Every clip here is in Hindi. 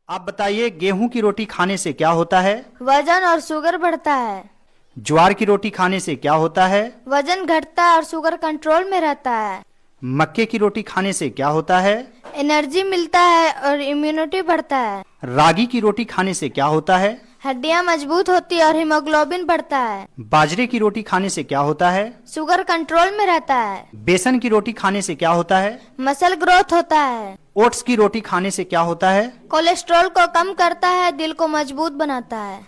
आप बताइए, गेहूं की रोटी खाने से क्या होता है? वजन और शुगर बढ़ता है। ज्वार की रोटी खाने से क्या होता है? वजन घटता है और शुगर कंट्रोल में रहता है। मक्के की रोटी खाने से क्या होता है? एनर्जी मिलता है और इम्यूनिटी बढ़ता है। रागी की रोटी खाने से क्या होता है? हड्डियां मजबूत होती है और हीमोग्लोबिन बढ़ता है। बाजरे की रोटी खाने से क्या होता है? शुगर कंट्रोल में रहता है। बेसन की रोटी खाने से क्या होता है? मसल ग्रोथ होता है। ओट्स की रोटी खाने से क्या होता है? कोलेस्ट्रॉल को कम करता है, दिल को मजबूत बनाता है।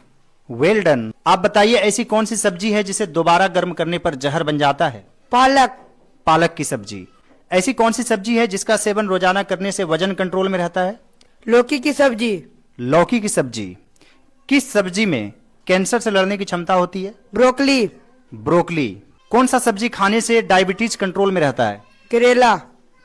Well done. आप बताइए, ऐसी कौन सी सब्जी है जिसे दोबारा गर्म करने पर जहर बन जाता है? पालक। पालक की सब्जी। ऐसी कौन सी सब्जी है जिसका सेवन रोजाना करने से वजन कंट्रोल में रहता है? लौकी की सब्जी। लौकी की सब्जी। किस सब्जी में कैंसर से लड़ने की क्षमता होती है? ब्रोकली। ब्रोकली। कौन सा सब्जी खाने से डायबिटीज कंट्रोल में रहता है? करेला।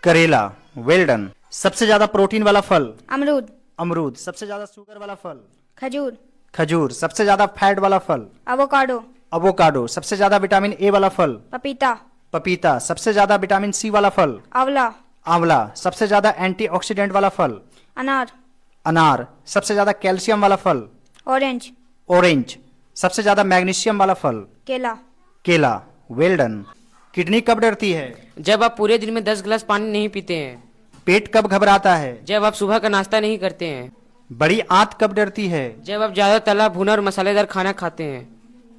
करेला। Well done. सबसे ज्यादा प्रोटीन वाला फल? अमरूद। अमरूद। सबसे ज्यादा शुगर वाला फल? खजूर। खजूर। सबसे ज्यादा फैट वाला फल? एवोकाडो। अवोकाडो। सबसे ज्यादा विटामिन ए वाला फल? पपीता। पपीता। सबसे ज्यादा विटामिन सी वाला फल? आंवला। आंवला। सबसे ज्यादा एंटीऑक्सीडेंट वाला फल? अनार। अनार। सबसे ज्यादा कैल्शियम वाला फल? ऑरेंज। ऑरेंज। सबसे ज्यादा मैग्नीशियम वाला फल? केला। केला। Well done. किडनी कब डरती है? जब आप पूरे दिन में 10 गिलास पानी नहीं पीते हैं। पेट कब घबराता है? जब आप सुबह का नाश्ता नहीं करते हैं। बड़ी आंत कब डरती है? जब आप ज्यादा तला भुना और मसालेदार खाना खाते हैं।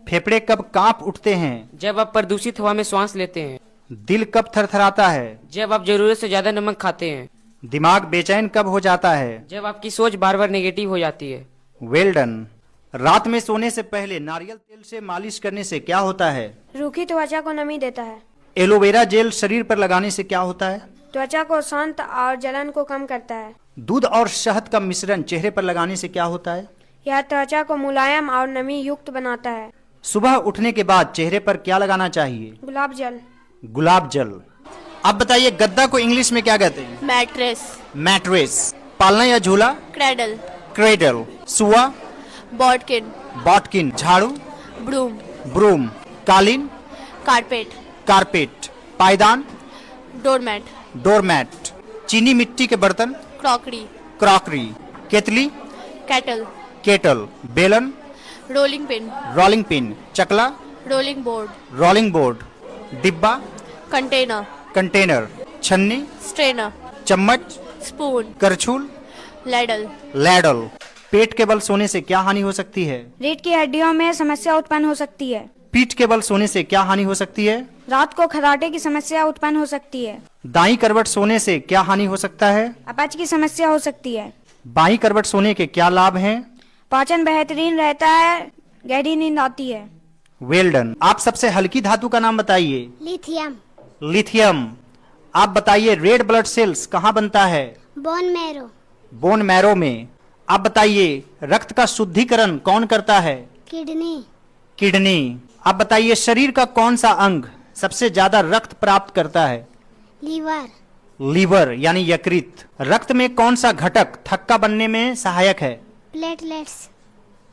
फेफड़े कब कांप उठते हैं? जब आप प्रदूषित हवा में सांस लेते हैं। दिल कब थरथराता है? जब आप जरूरत से ज्यादा नमक खाते हैं। दिमाग बेचैन कब हो जाता है? जब आपकी सोच बार बार नेगेटिव हो जाती है। Well done. रात में सोने से पहले नारियल तेल से मालिश करने से क्या होता है? रूखी त्वचा को नमी देता है। एलोवेरा जेल शरीर पर लगाने से क्या होता है? त्वचा को शांत और जलन को कम करता है। दूध और शहद का मिश्रण चेहरे पर लगाने से क्या होता है? यह त्वचा को मुलायम और नमी युक्त बनाता है। सुबह उठने के बाद चेहरे पर क्या लगाना चाहिए? गुलाब जल। गुलाब जल। आप बताइए, गद्दा को इंग्लिश में क्या कहते हैं? मैट्रेस। मैट्रेस। पालना या झूला? क्रेडल। क्रेडल। सुआ? बॉटकिन। बॉटकिन। झाड़ू? ब्रूम। ब्रूम। कालीन? कारपेट। कारपेट। पायदान? डोरमैट। डोरमैट। चीनी मिट्टी के बर्तन? क्रॉकरी। क्रॉकरी। केतली? कैटल। केटल। बेलन? Rolling pin. Rolling pin. चकला? Rolling board. Rolling board. डिब्बा? कंटेनर। कंटेनर। छन्नी? स्ट्रेनर। चम्मच? स्पून। करछुल? लैडल। लैडल। पेट के बल सोने से क्या हानि हो सकती है? रीढ़ की हड्डियों में समस्या उत्पन्न हो सकती है। पीठ के बल सोने से क्या हानि हो सकती है? रात को खर्राटे की समस्या उत्पन्न हो सकती है। दाईं करवट सोने से क्या हानि हो सकता है? अपच की समस्या हो सकती है। बाईं करवट सोने के क्या लाभ हैं? पाचन बेहतरीन रहता है, गहरी नींद आती है। Well done. आप सबसे हल्की धातु का नाम बताइए। लिथियम। लिथियम। आप बताइए, रेड ब्लड सेल्स कहाँ बनता है? Bone marrow. बोन मैरो में। आप बताइए, रक्त का शुद्धिकरण कौन करता है? किडनी। किडनी। आप बताइए, शरीर का कौन सा अंग सबसे ज्यादा रक्त प्राप्त करता है? लीवर। लीवर यानी यकृत। रक्त में कौन सा घटक थक्का बनने में सहायक है? प्लेटलेट्स।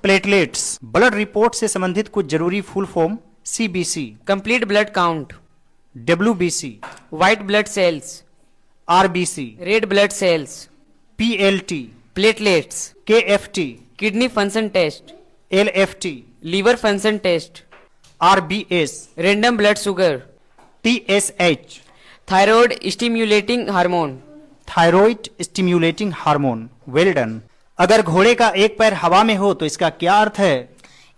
प्लेटलेट्स। ब्लड रिपोर्ट से संबंधित कुछ जरूरी full form? CBC. Complete blood count. WBC. White blood cells. RBC. Red blood cells. PLT. Platelets. KFT. Kidney function test. LFT. Liver function test. RBS. Random blood sugar. TSH. Thyroid stimulating hormone. Thyroid stimulating hormone. Well done. अगर घोड़े का एक पैर हवा में हो तो इसका क्या अर्थ है?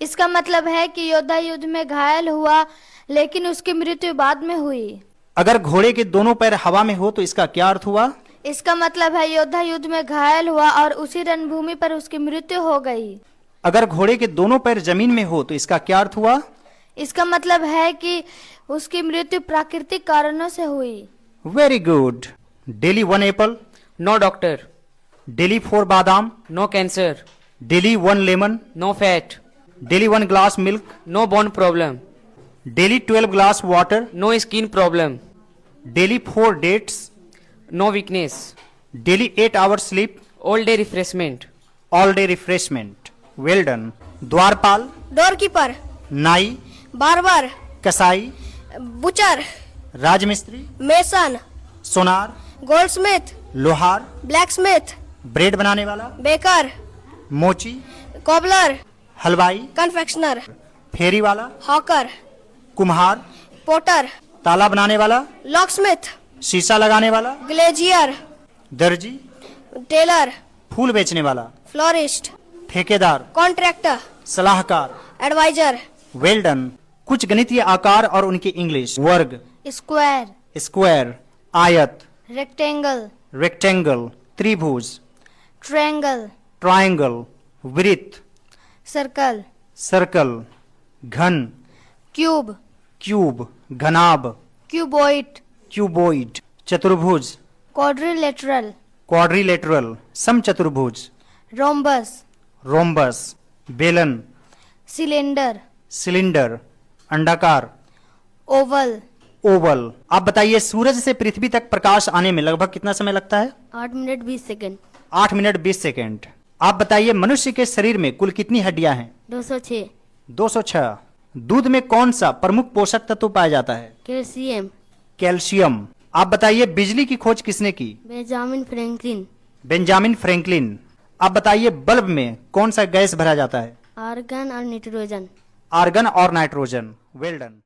इसका मतलब है कि योद्धा युद्ध में घायल हुआ, लेकिन उसकी मृत्यु बाद में हुई। अगर घोड़े के दोनों पैर हवा में हो तो इसका क्या अर्थ हुआ? इसका मतलब है योद्धा युद्ध में घायल हुआ और उसी रणभूमि पर उसकी मृत्यु हो गई। अगर घोड़े के दोनों पैर जमीन में हो तो इसका क्या अर्थ हुआ? इसका मतलब है कि उसकी मृत्यु प्राकृतिक कारणों से हुई। Very good. Daily 1 apple. No doctor. Daily 4 बादाम। No cancer. Daily 1 lemon. No fat. Daily 1 glass milk. No bone problem. Daily 12 glass water. No skin problem. Daily 4 dates. No weakness. Daily 8 hours sleep. All day refreshment. All day refreshment. Well done. द्वारपाल। डोरकीपर। नाई। बार्बर। कसाई। बुचर। राजमिस्त्री। मेसन। सोनार। गोल्डस्मिथ। लोहार। ब्लैकस्मिथ। ब्रेड बनाने वाला, बेकर, मोची, कॉबलर, हलवाई, कन्फेक्शनर, फेरी वाला, हॉकर, कुम्हार, पोटर, ताला बनाने वाला, लॉकस्मिथ, शीशा लगाने वाला, ग्लेजियर, दर्जी, टेलर, फूल बेचने वाला, फ्लोरिस्ट, ठेकेदार, कॉन्ट्रैक्टर, सलाहकार, एडवाइजर, वेल डन। कुछ गणितीय आकार और उनकी इंग्लिश। वर्ग, स्क्वायर, स्क्वायर, आयत, रेक्टेंगल, रेक्टेंगल, त्रिभुज, ट्रायंगल, ट्रायंगल, वृत्त, सर्कल, सर्कल, घन, क्यूब, क्यूब, घनाभ, क्यूबॉइड, क्यूबॉइड, चतुर्भुज, क्वाड्रिलेटरल, क्वाड्रिलेटरल, समचतुर्भुज, रोम्बस, रोम्बस, बेलन, सिलेंडर, सिलेंडर, अंडाकार, ओवल। ओवल। आप बताइए सूरज से पृथ्वी तक प्रकाश आने में लगभग कितना समय लगता है? 8 मिनट 20 सेकंड। 8 minute 20 second. आप बताइए मनुष्य के शरीर में कुल कितनी हड्डियां हैं? 206। 206। दूध में कौन सा प्रमुख पोषक तत्व पाया जाता है? कैल्शियम। कैल्शियम। आप बताइए बिजली की खोज किसने की? Benjamin Franklin. Benjamin Franklin. आप बताइए बल्ब में कौन सा गैस भरा जाता है? आर्गन और नाइट्रोजन। आर्गन और नाइट्रोजन। Well done.